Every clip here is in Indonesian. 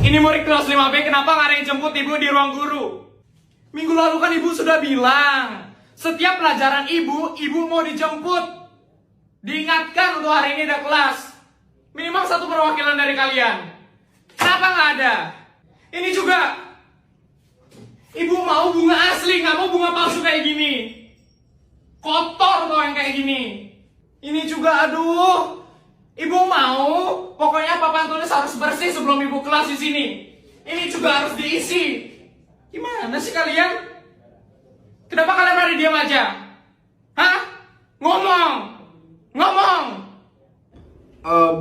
Ini murid kelas 5B, kenapa nggak ada yang jemput ibu di ruang guru? Minggu lalu kan ibu sudah bilang, setiap pelajaran ibu mau dijemput. Diingatkan untuk hari ini ada kelas. Minimal satu perwakilan dari kalian. Kenapa nggak ada? Ini juga. Ibu mau bunga asli, nggak mau bunga palsu kayak gini. Kotor tuh yang kayak gini. Ini juga, aduh. Ibu mau, pokoknya papan tulis harus bersih sebelum ibu kelas di sini. Ini juga harus diisi. Gimana sih kalian? Kenapa kalian pada diam aja? Hah? Ngomong!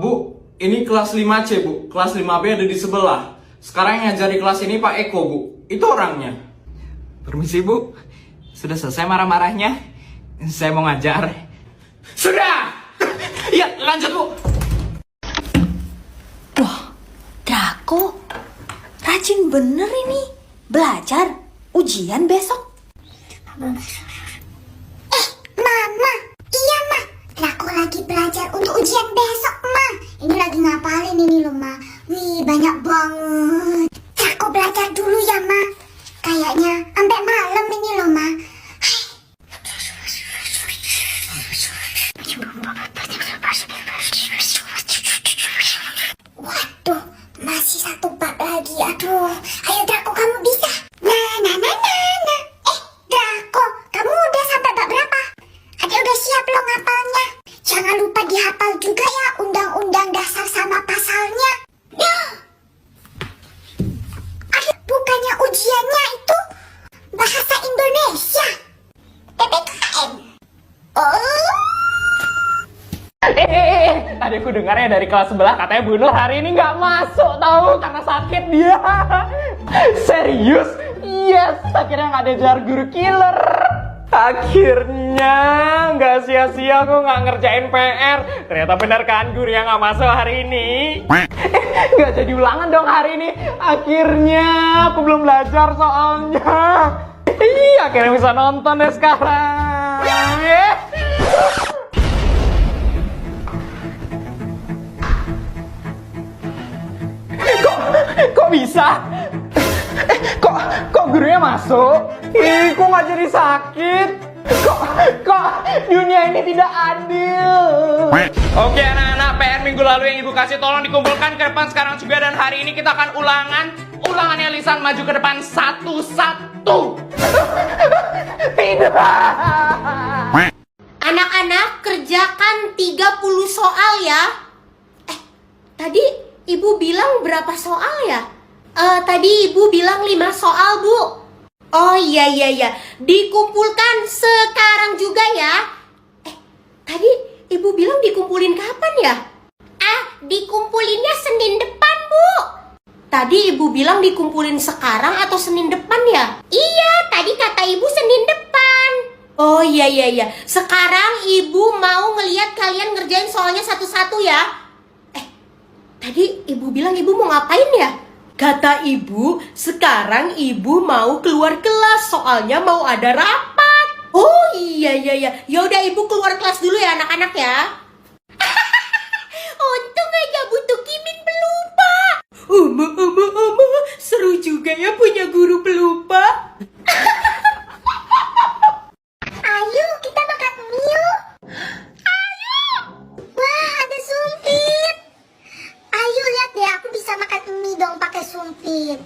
Bu, ini kelas 5C, Bu. Kelas 5B ada di sebelah. Sekarang yang ngajar di kelas ini Pak Eko, Bu. Itu orangnya. Permisi, Bu. Sudah selesai marah-marahnya? Saya mau ngajar. Sudah! Ya, lanjut, Bu. Wah, Draco. Rajin bener ini. Belajar. Ujian besok. Mama. Iya, Ma. Draco lagi belajar untuk ujian besok, Ma. Ini lagi ngapalin ini loh, Ma. Wih, banyak banget. Draco belajar dulu ya, Ma. Kayaknya sampai malam ini loh, Ma. Waduh, masih satu bab lagi. Aduh, ayo Draco, kamu bisa. Nah. Draco, kamu udah sampai bab berapa? Adik udah siap lo ngapalnya? Jangan lupa dihafal juga ya undang-undang dasar sama pasalnya. Adik, bukannya ujiannya itu bahasa Indonesia. PPKN. Oh. Tadi aku dengarnya dari kelas sebelah katanya Bu Nur hari ini nggak masuk tahu karena sakit dia. Serius? Yes, akhirnya nggak ada jar guru killer. Akhirnya nggak sia-sia aku nggak ngerjain PR. Ternyata benar kan guru yang nggak masuk hari ini. Nggak jadi ulangan dong hari ini. Akhirnya aku belum belajar soalnya. Akhirnya bisa nonton deh sekarang. Kok bisa? Kok gurunya masuk? Kok nggak jadi sakit? Kok dunia ini tidak adil? Oke anak-anak, PR minggu lalu yang ibu kasih tolong dikumpulkan ke depan sekarang juga. Dan hari ini kita akan ulangannya Lisan maju ke depan satu-satu. Tidak. Anak-anak, kerjakan 30 soal ya. Tadi ibu bilang berapa soal ya? Tadi ibu bilang 5 soal, Bu. Oh iya. Dikumpulkan sekarang juga ya. Tadi ibu bilang dikumpulin kapan ya? Dikumpulинnya Senin depan, Bu. Tadi ibu bilang dikumpulin sekarang atau Senin depan ya? Iya, tadi kata ibu Senin depan. Oh iya. Sekarang ibu mau ngelihat kalian ngerjain soalnya satu-satu ya. Tadi ibu bilang ibu mau ngapain ya? Kata ibu, sekarang ibu mau keluar kelas, soalnya mau ada rapat. Oh iya. Yaudah ibu keluar kelas dulu ya anak-anak ya. Untung aja butuh Kimin pelupa. Oma, seru juga ya punya guru pelupa. Ayo, kita makan mie yuk. Ayo. Wah, ada sumpit. Ayo lihat deh, aku bisa makan mie dong pakai sumpit.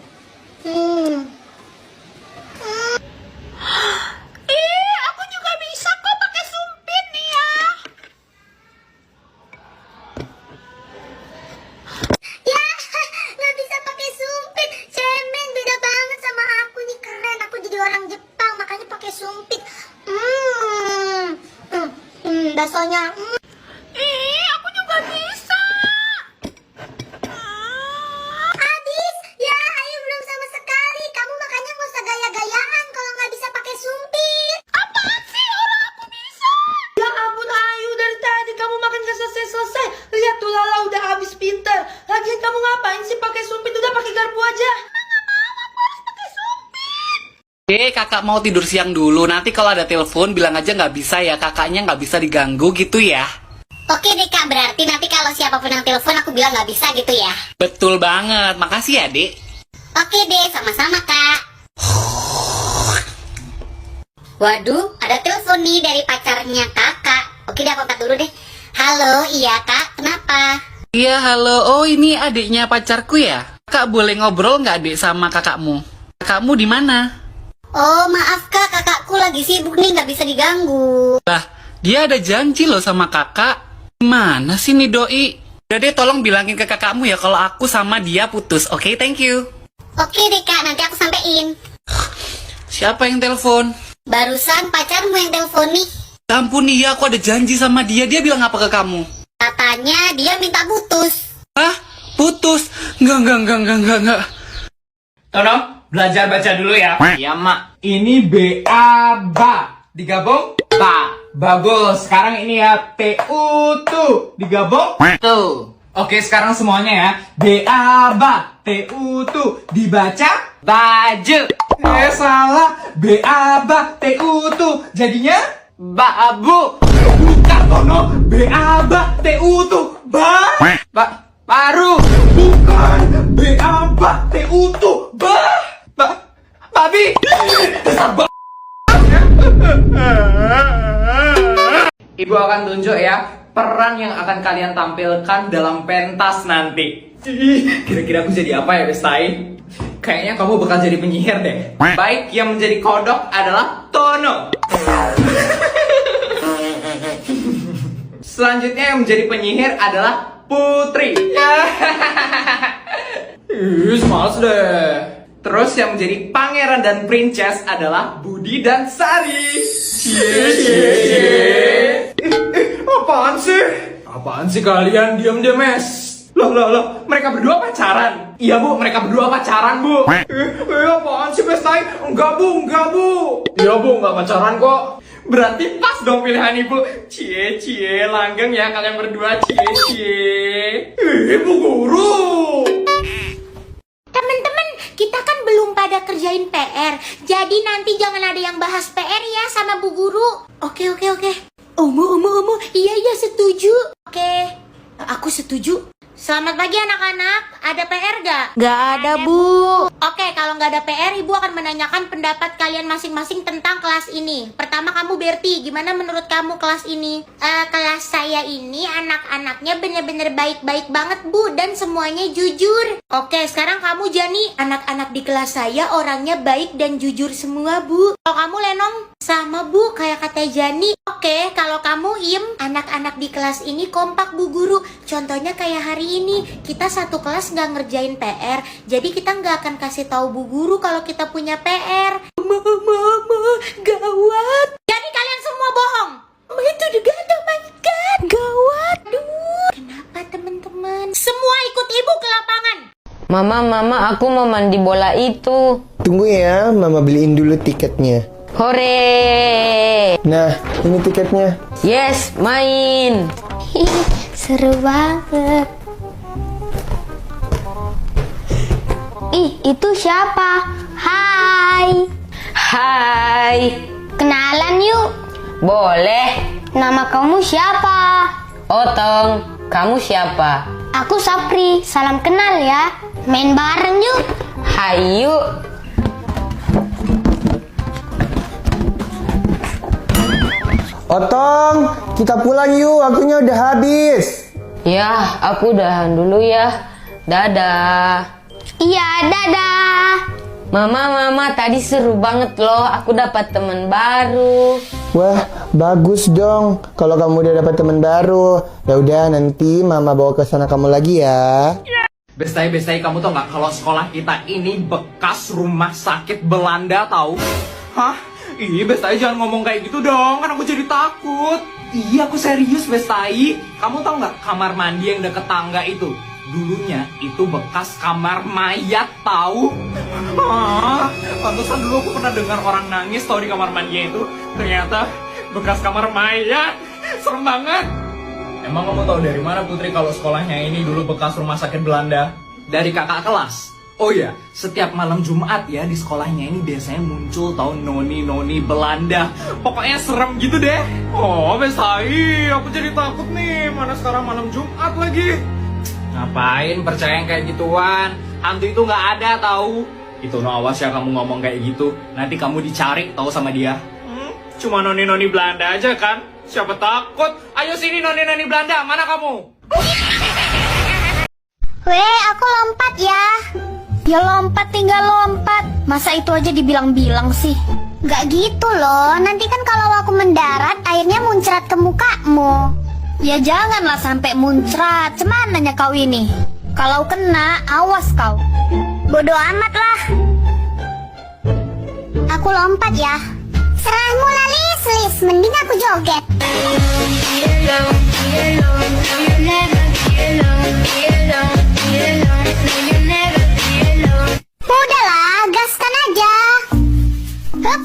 Aku juga bisa kok pakai sumpit nih ya. Ya, nggak bisa pakai sumpit. Cemen, beda banget sama aku nih, keren. Aku jadi orang Jepang, makanya pakai sumpit. Baksonya. Aku juga bisa. Habis, ya ayo belum sama sekali. Kamu makanya nggak usah gaya-gayaan kalau nggak bisa pakai sumpit. Apaan sih, orang aku bisa. Ya ampun Ayu, dari tadi kamu makan gak selesai-selesai. Lihat tuh Lala udah habis pinter. Lagian kamu ngapain sih pakai sumpit? Udah pakai garpu aja. Kakak mau tidur siang dulu. Nanti kalau ada telepon bilang aja nggak bisa ya. Kakaknya nggak bisa diganggu gitu ya. Oke deh kak, berarti nanti kalau siapapun yang telepon aku bilang nggak bisa gitu ya. Betul banget. Makasih ya, Dek. Oke deh, sama-sama kak. Waduh, ada telepon nih dari pacarnya kakak. Oke deh, aku angkat dulu deh. Halo, iya kak, kenapa? Iya, halo. Oh, ini adiknya pacarku ya? Kak, boleh ngobrol nggak, Dek, sama kakakmu? Kakakmu di mana? Oh maaf kak, kakakku lagi sibuk nih, nggak bisa diganggu. Lah, dia ada janji loh sama kakak. Mana sih nih doi? Udah deh, tolong bilangin ke kakakmu ya kalau aku sama dia putus. Oke, thank you. Oke deh kak, nanti aku sampein. Siapa yang telepon? Barusan pacarmu yang telepon nih. Ya ampun, iya, aku ada janji sama dia. Dia bilang apa ke kamu? Katanya dia minta putus. Hah? Putus? Enggak. Tono, belajar baca dulu ya. Iya, Mak. Ini B-A-B-A. Digabung? Ta. Bagus. Sekarang ini ya T-U-Tu. Digabung? Tu. Oke, sekarang semuanya ya. B-A-B-A. T-U-Tu. Dibaca? Baju. Salah. B-A-B-A. T-U-Tu. Jadinya? Babu. Bukan, Tono. B-A-B-A. T-U-Tu. Baru. Bukan. B-A-B-A. T-U-Tu. Babi. Ibu akan tunjuk ya peran yang akan kalian tampilkan dalam pentas nanti. Kira-kira aku jadi apa ya, Bestai? Kayaknya kamu bakal jadi penyihir deh. Baik, yang menjadi kodok adalah Tono. Selanjutnya yang menjadi penyihir adalah Putri. Males deh. Terus yang menjadi pangeran dan princess adalah Budi dan Sari. Apaan sih? Apaan sih kalian? Diam-diam, mes. Loh, mereka berdua pacaran? Iya, Bu, mereka berdua pacaran, Bu. Apaan sih, Bestai? Enggak, Bu. Iya, Bu, enggak pacaran kok. Berarti pas dong pilihan Ibu. Cie, langgeng ya kalian berdua. Cie. Bu Guru. Temen-temen, kita kan belum pada kerjain PR. Jadi nanti jangan ada yang bahas PR ya sama Bu Guru. Oke. Omo. Iya, setuju. Oke, aku setuju. Selamat pagi anak-anak. Ada PR gak? Gak ada, Bu. Oke, kalau gak ada PR, Ibu akan menanyakan pendapat kalian masing-masing tentang kelas ini. Pertama kamu, Berti, gimana menurut kamu kelas ini? Kelas saya ini anak-anaknya bener-bener baik-baik banget, Bu. Dan semuanya jujur. Oke, sekarang kamu, Jani. Anak-anak di kelas saya orangnya baik dan jujur semua, Bu. Kalau kamu, Lenong, sama, Bu, kayak kata Jani. Oke, kalau kamu, Im, anak-anak di kelas ini kompak, Bu Guru. Contohnya kayak hari ini, kita satu kelas nggak ngerjain PR, jadi kita nggak akan kasih tahu Bu Guru kalau kita punya PR. Mama, gawat. Jadi kalian semua bohong. Itu juga ada, my God, gawat. Duh, kenapa teman-teman? Semua ikut Ibu ke lapangan. Mama, aku mau mandi bola itu. Tunggu ya, Mama beliin dulu tiketnya. Hore! Nah, ini tiketnya. Yes, main. Seru banget. Ih, itu siapa? Hai. Kenalan yuk. Boleh. Nama kamu siapa? Otong, kamu siapa? Aku Sapri. Salam kenal ya. Main bareng yuk. Hayu. Otong, kita pulang yuk, waktunya udah habis. Ya, aku udahan dulu ya. Dadah. Iya, dadah. Mama, tadi seru banget loh. Aku dapat teman baru. Wah, bagus dong. Kalau kamu udah dapat teman baru, ya udah nanti Mama bawa ke sana kamu lagi ya. Bestai, kamu tau nggak kalau sekolah kita ini bekas rumah sakit Belanda tahu? Hah? Ih, Bestai jangan ngomong kayak gitu dong, kan aku jadi takut. Iya, aku serius, Bestai. Kamu tau nggak kamar mandi yang deket tangga itu? Dulunya itu bekas kamar mayat tahu? Hah? Pantesan dulu aku pernah dengar orang nangis tahu di kamar mandinya itu. Ternyata bekas kamar mayat. Serem banget. Emang kamu tahu dari mana Putri kalau sekolahnya ini dulu bekas rumah sakit Belanda? Dari kakak kelas. Oh ya, setiap malam Jumat ya di sekolahnya ini biasanya muncul tahu noni-noni Belanda. Pokoknya serem gitu deh. Oh, Besai, aku jadi takut nih. Mana sekarang malam Jumat lagi. Ngapain percaya yang kayak gituan? Hantu itu nggak ada tahu. Itu no, awas ya kamu ngomong kayak gitu. Nanti kamu dicari tahu sama dia. Cuma noni-noni Belanda aja kan? Siapa takut? Ayo sini noni-noni Belanda, mana kamu? Weh, aku lompat ya. Ya lompat, tinggal lompat. Masa itu aja dibilang-bilang sih? Gak gitu loh, nanti kan kalau aku mendarat, airnya muncrat ke mukamu. Ya janganlah sampai muncrat. Cemananya kau ini? Kalau kena, awas kau. Bodoh amat lah. Aku lompat ya. Serahmu lah lis, mending aku joget. Udahlah, gaskan aja. Hup.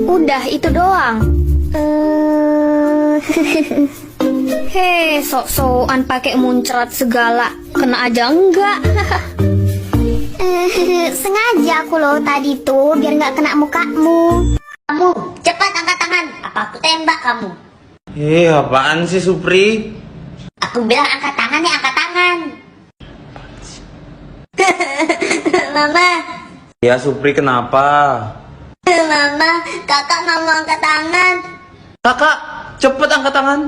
Udah, itu doang. Hei, sok-sokan pakai muncrat segala. Kena aja enggak? Sengaja aku loh tadi tuh biar nggak kena mukamu. Kamu, cepat angkat tangan. Apa aku tembak kamu? Apaan sih Supri? Aku bilang angkat tangan ya, angkat tangan. Mama, Ya Supri kenapa? Mama, kakak nggak mau angkat tangan. Kakak, cepet angkat tangan.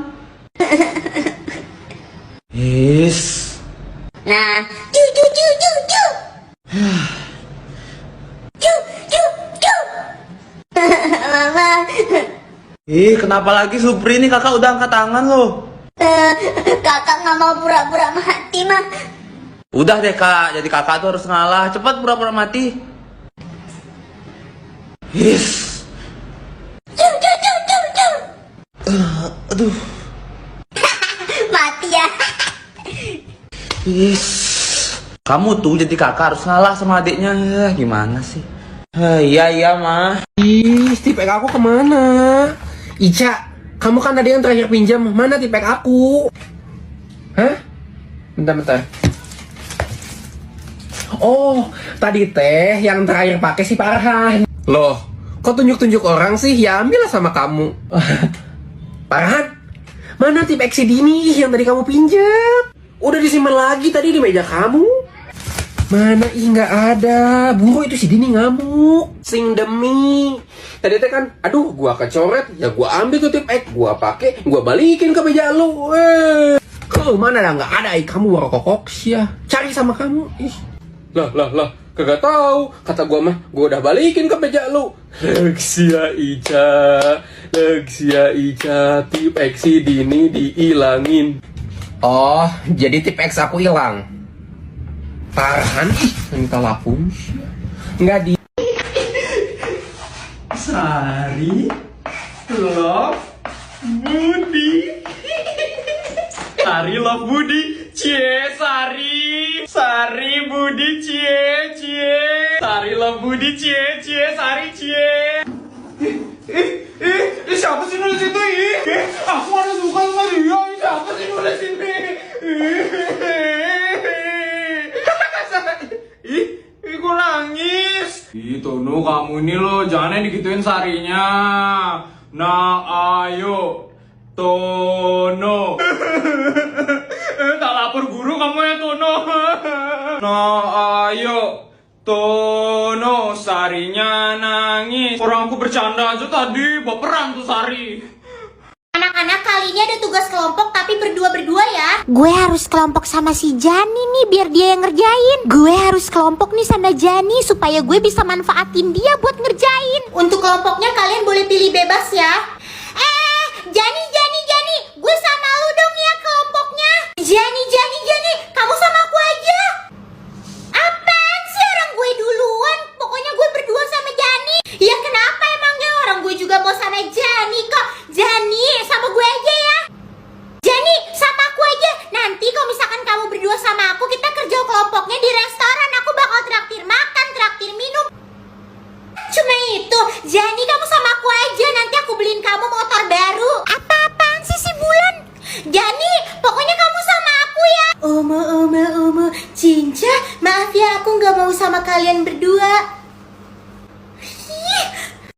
Nah, cu. Cu. Mama, Kenapa lagi Supri? Ini kakak udah angkat tangan loh. kakak nggak mau pura-pura mati mah. Udah deh kak, jadi kakak tuh harus ngalah. Cepat pura-pura mati. Cu. Aduh. Mati ya. Kamu tuh jadi kakak harus ngalah sama adiknya. Gimana sih? Iya mah. Tipek aku kemana? Ica, kamu kan tadi yang terakhir pinjam. Mana tipek aku? Hah? Bentar. Oh, tadi teh yang terakhir pakai si Farhan. Loh, kok tunjuk-tunjuk orang sih? Ya ambillah sama kamu. Farhan, mana tipek si Dini yang tadi kamu pinjam? Udah disimpan lagi tadi di meja kamu. Mana nggak ada. Buru itu si Dini ngamuk. Sing demi. Tadi teh kan, aduh, gua kecoret, ya gua ambil tuh tip X, gua pakai, gua balikin ke meja lu. Kau mana dah nggak ada? Kamu warokok sih ya. Cari sama kamu. Ih. Lah, kagak tahu. Kata gua mah, gua udah balikin ke meja lu. Leksia Ica, tip X si Dini diilangin. Oh, jadi tip X aku hilang. Farhan, minta lapung. Nggak di. Sari, love, Budi. Sari, love, Budi. Cie, Sari, Budi, cie. Sari, love, Budi, cie. Sari, cie. Siapa sih nulis itu? Aku ada suka sama dia. Siapa sih nulis ini? Gue nangis. Tono, kamu ini loh, jangan digituin Sarinya. Nah, ayo, Tono. Tak lapor guru kamu ya, Tono. Nah, ayo, Tono. Sarinya nangis. Orang aku bercanda aja tadi, baperan tuh Sari. Anak-anak, kali ini ada tugas kelompok tapi berdua-berdua ya. Gue harus kelompok sama si Jani nih biar dia yang ngerjain. Gue harus kelompok nih sama Jani supaya gue bisa manfaatin dia buat ngerjain. Untuk kelompoknya kalian boleh pilih bebas ya. Jani, gue sama lu dong ya kelompoknya. Jani,